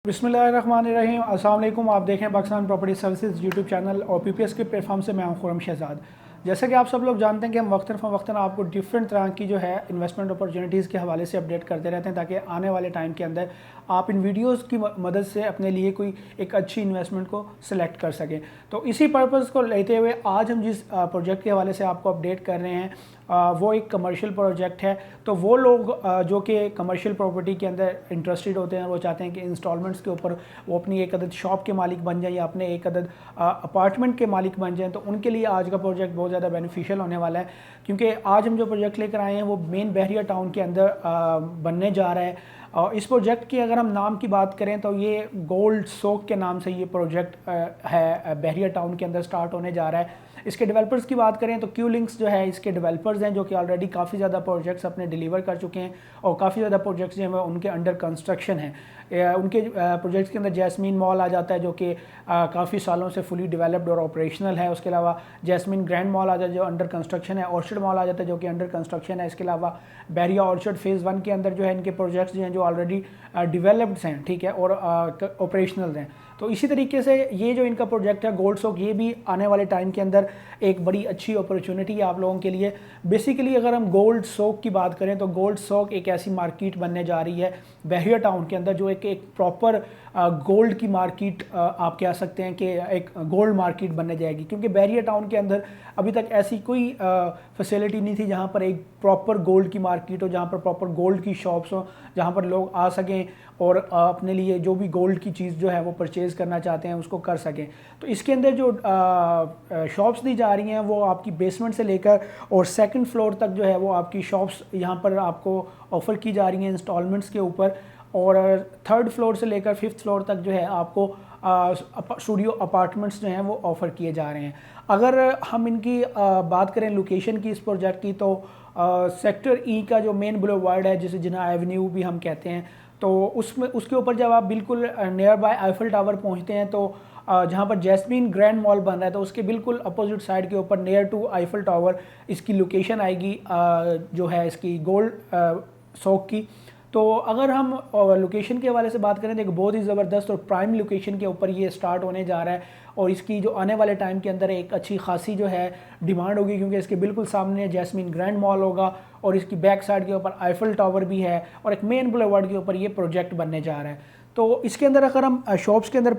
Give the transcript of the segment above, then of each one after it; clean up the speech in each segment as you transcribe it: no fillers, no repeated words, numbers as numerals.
बिस्मिल्लाहिर्रहमानिर्रहीम। अस्सलाम वालेकुम। आप देखें Pakistan property services YouTube channel और पीपीएस के प्लेटफॉर्म से मैं हूं खुरम शहजाद। जैसा कि आप सब लोग जानते हैं कि हम वक्तन आपको डिफरेंट तरह की जो है इन्वेस्टमेंट अपॉर्चुनिटीज़ के हवाले से अपडेट करते रहते हैं ताकि आने वाले टाइम के अंदर आप इन वीडियोस की मदद से अपने लिए कोई एक अच्छी इन्वेस्टमेंट को सिलेक्ट कर सकें। तो इसी पर्पज़ को लेते हुए आज हम जिस प्रोजेक्ट के हवाले से आपको अपडेट कर रहे हैं वो एक कमर्शियल प्रोजेक्ट है। तो वो लोग जो कि कमर्शियल प्रॉपर्टी के अंदर इंटरेस्टेड होते हैं, वो चाहते हैं कि इंस्टॉलमेंट्स के ऊपर वो अपनी एक अदद शॉप के मालिक बन जाएं या अपने एक अदद अपार्टमेंट के मालिक बन जाएं, तो उनके लिए आज का प्रोजेक्ट बहुत ज़्यादा बेनिफिशियल होने वाला है। क्योंकि आज हम जो प्रोजेक्ट लेकर आए हैं वो मेन बहरिया टाउन के अंदर बनने जा रहा है। और इस प्रोजेक्ट की अगर हम नाम की बात करें तो ये गोल्ड सोक के नाम से ये प्रोजेक्ट है, बहरिया टाउन के अंदर स्टार्ट होने जा रहा है। इसके डेवलपर्स की बात करें तो क्यू लिंक्स जो है इसके डेवलपर्स हैं, जो कि ऑलरेडी काफ़ी ज़्यादा प्रोजेक्ट्स अपने डिलीवर कर चुके हैं और काफ़ी ज़्यादा प्रोजेक्ट्स जो हैं उनके अंडर कंस्ट्रक्शन हैं। उनके प्रोजेक्ट्स के अंदर जैस्मीन मॉल आ जाता है जो कि काफ़ी सालों से फुली डेवलप्ड और ऑपरेशनल है। उसके अलावा जैस्मीन ग्रैंड मॉल आ जाता है जो अंडर कंस्ट्रक्शन है। ऑर्चर्ड मॉल आ जाता है जो कि अंडर कंस्ट्रक्शन है। इसके अलावा बहरिया ऑर्चर्ड फेज़ 1 के अंदर जो है इनके प्रोजेक्ट्स जो हैं जो ऑलरेडी डेवलप्ड हैं, ठीक है, और ऑपरेशनल हैं। तो इसी तरीके से ये जो इनका प्रोजेक्ट है गोल्ड सोक, ये भी आने वाले टाइम के अंदर एक बड़ी अच्छी अपॉर्चुनिटी है आप लोगों के लिए। बेसिकली अगर हम गोल्ड सोक की बात करें तो गोल्ड सोक एक ऐसी मार्केट बनने जा रही है बहरिया टाउन के अंदर जो एक प्रॉपर गोल्ड की मार्केट आप कह सकते हैं कि एक गोल्ड मार्केट बनने जाएगी। क्योंकि बहरिया टाउन के अंदर अभी तक ऐसी कोई फैसिलिटी नहीं थी जहाँ पर एक प्रॉपर गोल्ड की मार्केट हो, जहाँ पर प्रॉपर गोल्ड की शॉप्स हो, जहाँ पर लोग आ सकें और अपने लिए जो भी गोल्ड की चीज़ जो है वो परचेज़ करना चाहते हैं उसको कर सकें। तो इसके अंदर जो शॉप्स दी जा रही हैं वो आपकी बेसमेंट से लेकर और सेकंड फ्लोर तक जो है वो आपकी शॉप्स यहाँ पर आपको ऑफ़र की जा रही हैं इंस्टॉलमेंट्स के ऊपर। और थर्ड फ्लोर से लेकर फिफ्थ फ्लोर तक जो है आपको स्टूडियो अपार्टमेंट्स जो हैं वो ऑफ़र किए जा रहे हैं। अगर हम इनकी बात करें लोकेशन की इस प्रोजेक्ट की तो सेक्टर ई का जो मेन बुलेवार्ड है जिसे जिन्ना एवेन्यू भी हम कहते हैं, तो उसमें उसके ऊपर जब आप बिल्कुल नियर बाय आईफल टावर पहुंचते हैं तो जहां पर जैस्मीन ग्रैंड मॉल बन रहा है तो उसके बिल्कुल अपोजिट साइड के ऊपर नियर टू आईफल टावर इसकी लोकेशन आएगी जो है इसकी गोल्ड सोक की। तो अगर हम लोकेशन के हवाले से बात करें तो एक बहुत ही ज़बरदस्त और प्राइम लोकेशन के ऊपर ये स्टार्ट होने जा रहा है और इसकी जो आने वाले टाइम के अंदर एक अच्छी खासी जो है डिमांड होगी। क्योंकि इसके बिल्कुल सामने जैस्मीन ग्रैंड मॉल होगा और इसकी बैक साइड के ऊपर आईफल टावर भी है और एक मेन बुलेवार्ड के ऊपर ये प्रोजेक्ट बनने जा रहा है। तो इसके अंदर अगर हम शॉप्स के अंदर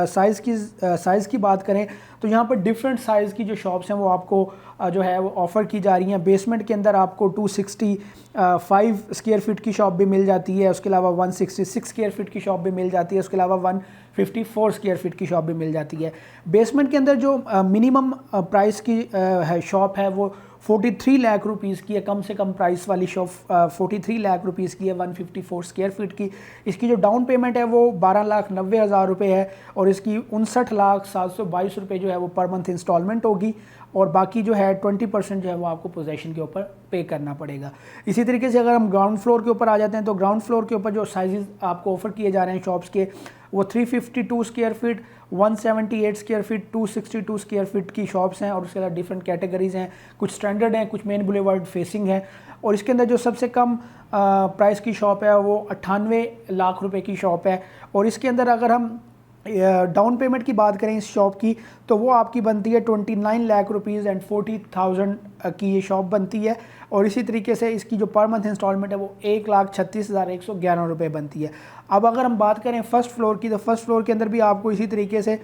साइज़ की बात करें तो यहाँ पर डिफरेंट साइज़ की जो शॉप्स हैं वो आपको जो है वो ऑफ़र की जा रही हैं। बेसमेंट के अंदर आपको 265 स्क्वायर फीट की शॉप भी मिल जाती है, उसके अलावा 166 स्क्वायर फीट की शॉप भी मिल जाती है, उसके अलावा 154 स्क्वायर फीट की शॉप भी मिल जाती है। बेसमेंट के अंदर जो मिनिमम प्राइस की है शॉप है वो 43 लाख रुपीज़ की है, कम से कम प्राइस वाली शॉप 43 लाख रुपीज़ की है 154 स्क्वायर फीट की। इसकी जो डाउन पेमेंट है वो 12,90,000 रुपये है और इसकी 59,722 रुपये जो है वो पर मंथ इंस्टॉलमेंट होगी और बाकी जो है 20% जो है वो आपको पोजेसन के ऊपर पे करना पड़ेगा। इसी तरीके से अगर हम ग्राउंड फ्लोर के ऊपर आ जाते हैं तो ग्राउंड फ्लोर के ऊपर जो साइजेस आपको ऑफर किए जा रहे हैं शॉप्स के वो 352 square feet, 178 square feet, 262 square feet की शॉप्स हैं और उसके अलावा डिफरेंट कैटेगरीज़ हैं, कुछ स्टैंडर्ड हैं, कुछ मेन बुलेवार्ड फेसिंग है। और इसके अंदर जो सबसे कम प्राइस की शॉप है वो 98 लाख रुपए की शॉप है। और इसके अंदर अगर हम डाउन पेमेंट की बात करें इस शॉप की तो वो आपकी बनती है 29 लाख रुपीज़ एंड 40,000 की ये शॉप बनती है। और इसी तरीके से इसकी जो पर मंथ इंस्टॉलमेंट है वो 1,36,111 रुपये बनती है। अब अगर हम बात करें फर्स्ट फ्लोर की तो फर्स्ट फ्लोर के अंदर भी आपको इसी तरीके से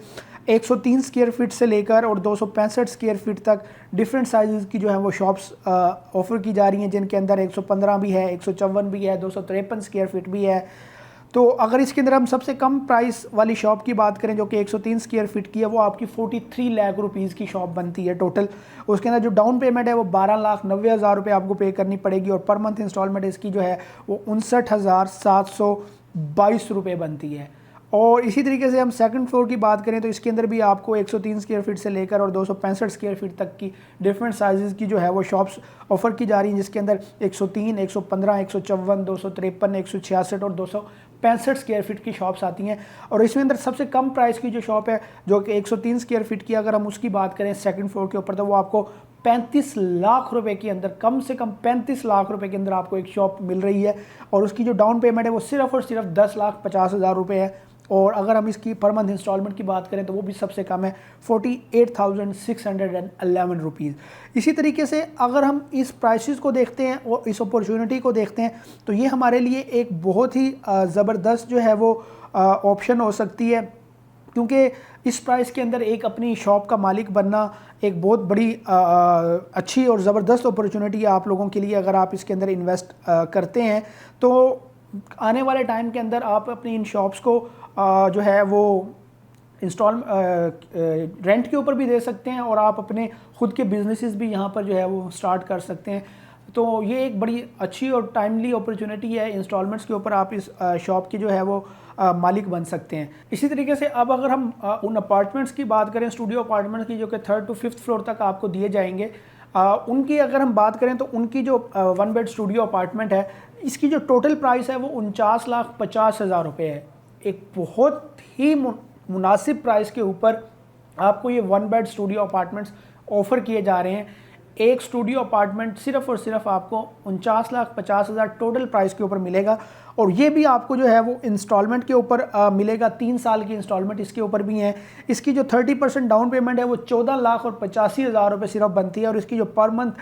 103 स्क्वायर फीट से लेकर और 265 स्क्वायर फीट तक डिफरेंट साइज़ की जो है वो शॉप्स ऑफ़र की जा रही हैं, जिनके अंदर 115 भी है, 154 भी है, 253 स्क्वायर फीट भी है। तो अगर इसके अंदर हम सबसे कम प्राइस वाली शॉप की बात करें जो कि 103 स्क्वायर फीट की है वो आपकी 43 लाख रुपीज़ की शॉप बनती है टोटल। उसके अंदर जो डाउन पेमेंट है वो 12,90,000 रुपये आपको पे करनी पड़ेगी और पर मंथ इंस्टॉलमेंट इसकी जो है वो 59,722 रुपये बनती है। और इसी तरीके से हम सेकंड फ्लोर की बात करें तो इसके अंदर भी आपको 103 स्क्वायर फीट से लेकर और 265 स्क्वायर फीट तक की डिफरेंट साइजेस की जो है वो शॉप्स ऑफ़र की जा रही हैं, जिसके अंदर 103, 115, 154, 253, 166 और 265 स्क्वायर फीट की शॉप्स आती हैं। और इसमें अंदर सबसे कम प्राइस की जो शॉप है जो कि 103 स्क्वायर फीट की, अगर हम उसकी बात करें सेकंड फ्लोर के ऊपर, तो वो आपको 35 लाख रुपए के अंदर, कम से कम 35 लाख रुपए के अंदर आपको एक शॉप मिल रही है और उसकी जो डाउन पेमेंट है वो सिर्फ और सिर्फ 10,50,000 रुपये है। और अगर हम इसकी पर मंथ इंस्टॉलमेंट की बात करें तो वो भी सबसे कम है 48,611 रुपीज़। इसी तरीके से अगर हम इस प्राइसेस को देखते हैं और इस अपॉर्चुनिटी को देखते हैं तो ये हमारे लिए एक बहुत ही ज़बरदस्त जो है वो ऑप्शन हो सकती है, क्योंकि इस प्राइस के अंदर एक अपनी शॉप का मालिक बनना एक बहुत बड़ी अच्छी और ज़बरदस्त अपॉर्चुनिटी है आप लोगों के लिए। अगर आप इसके अंदर इन्वेस्ट करते हैं तो आने वाले टाइम के अंदर आप अपनी इन शॉप्स को जो है वो इंस्टॉल रेंट के ऊपर भी दे सकते हैं और आप अपने खुद के बिजनेसेस भी यहाँ पर जो है वो स्टार्ट कर सकते हैं। तो ये एक बड़ी अच्छी और टाइमली अपॉर्चुनिटी है, इंस्टॉलमेंट्स के ऊपर आप इस शॉप की जो है वो मालिक बन सकते हैं। इसी तरीके से अब अगर हम उन अपार्टमेंट्स की बात करें, स्टूडियो अपार्टमेंट्स की, जो कि 3rd to 5th फ्लोर तक आपको दिए जाएंगे, उनकी अगर हम बात करें तो उनकी जो 1 बेड स्टूडियो अपार्टमेंट है, इसकी जो टोटल प्राइस है वो 49,50,000 रुपये है। एक बहुत ही मुनासिब प्राइस के ऊपर आपको ये 1 बेड स्टूडियो अपार्टमेंट्स ऑफ़र किए जा रहे हैं। एक स्टूडियो अपार्टमेंट सिर्फ और सिर्फ आपको 49,50,000 टोटल प्राइस के ऊपर मिलेगा, और ये भी आपको जो है वो इंस्टॉलमेंट के ऊपर मिलेगा। 3 साल की इंस्टॉलमेंट इसके ऊपर भी है। इसकी जो 30% डाउन पेमेंट है वो 14,85,000 रुपये सिर्फ बनती है, और इसकी जो पर मंथ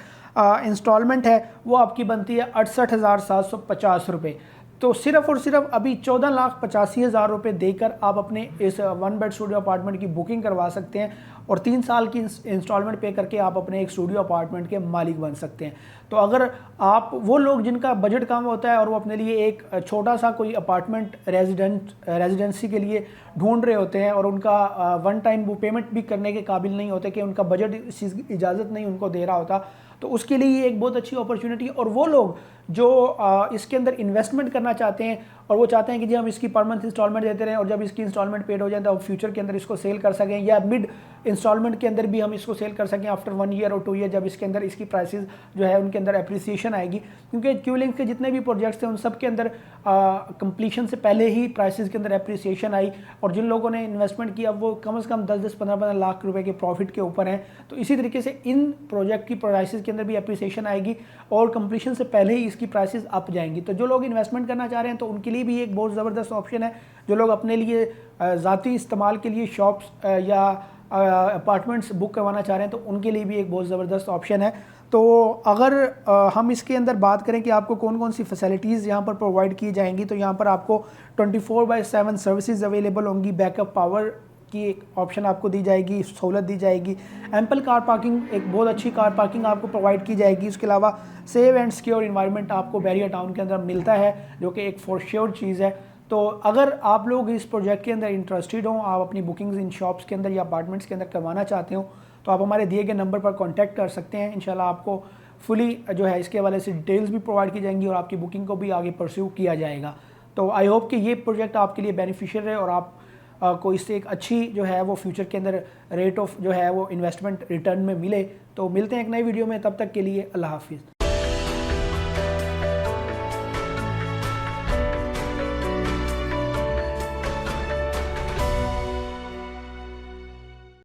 इंस्टॉलमेंट है वो आपकी बनती है 68,750 रुपये। तो सिर्फ और सिर्फ अभी 14,85,000 रुपये देकर आप अपने इस 1 बेड स्टूडियो अपार्टमेंट की बुकिंग करवा सकते हैं, और 3 साल की इंस्टॉलमेंट पे करके आप अपने एक स्टूडियो अपार्टमेंट के मालिक बन सकते हैं। तो अगर आप वो लोग जिनका बजट कम होता है और वो अपने लिए एक छोटा सा कोई अपार्टमेंट रेजिडेंसी के लिए ढूंढ रहे होते हैं और उनका वन टाइम वो पेमेंट भी करने के काबिल नहीं होते, कि उनका बजट इस चीज़ की इजाज़त नहीं उनको दे रहा होता, तो उसके लिए ये एक बहुत अच्छी अपॉर्चुनिटी है। और वो लोग जो इसके अंदर इन्वेस्टमेंट करना चाहते हैं और वो चाहते हैं कि जी हम इसकी पर मंथ इंस्टॉलमेंट देते रहें, और जब इसकी इंस्टॉलमेंट पेड हो जाए तो फ्यूचर के अंदर इसको सेल कर सकें, या मिड इंस्टॉलमेंट के अंदर भी हम इसको सेल कर सकें आफ्टर 1 ईयर और 2 ईयर, जब इसके अंदर इसकी प्राइसेस जो है उनके अंदर एप्रिसिएशन आएगी। क्योंकि क्यूलिंग के जितने भी प्रोजेक्ट्स थे उन सब के अंदर कंप्लीशन से पहले ही प्राइसेस के अंदर एप्रिसिएशन आई, और जिन लोगों ने इन्वेस्टमेंट किया वो कम से कम 10-10, 15-15 लाख रुपए के प्रॉफिट के ऊपर हैं। तो इसी तरीके से इन प्रोजेक्ट की प्राइसेस के अंदर भी एप्रिसिएशन आएगी और कंप्लीशन से पहले ही इसकी प्राइसेस अप जाएंगी। तो जो लोग इन्वेस्टमेंट करना चाह रहे हैं तो उनके लिए भी एक बहुत ज़बरदस्त ऑप्शन है। जो लोग अपने लिए ज़ाती इस्तेमाल के लिए शॉप्स या अपार्टमेंट्स बुक करवाना चाह रहे हैं तो उनके लिए भी एक बहुत ज़बरदस्त ऑप्शन है। तो अगर हम इसके अंदर बात करें कि आपको कौन कौन सी फैसिलिटीज़ यहाँ पर प्रोवाइड की जाएंगी, तो यहाँ पर आपको 24/7 सर्विसेज अवेलेबल होंगी। बैकअप पावर की एक ऑप्शन आपको दी जाएगी, सहूलत दी जाएगी। एम्पल कार पार्किंग, एक बहुत अच्छी कार पार्किंग आपको प्रोवाइड की जाएगी। उसके अलावा सेव एंड सिक्योर इन्वायरमेंट आपको बैरियर टाउन के अंदर मिलता है, जो कि एक फॉर श्योर चीज़ है। तो अगर आप लोग इस प्रोजेक्ट के अंदर इंटरेस्टेड हों, आप अपनी बुकिंग्स इन शॉप्स के अंदर या अपार्टमेंट्स के अंदर करवाना चाहते हो, तो आप हमारे दिए गए नंबर पर कांटेक्ट कर सकते हैं। इंशाल्लाह आपको फुली जो है इसके हवाले से डिटेल्स भी प्रोवाइड की जाएंगी और आपकी बुकिंग को भी आगे परस्यू किया जाएगा। तो आई होप कि ये प्रोजेक्ट आपके लिए बेनिफिशियल है और आप को इससे एक अच्छी जो है वो फ्यूचर के अंदर रेट ऑफ जो है वो इन्वेस्टमेंट रिटर्न में मिले। तो मिलते हैं एक नई वीडियो में, तब तक के लिए अल्लाह हाफिज़।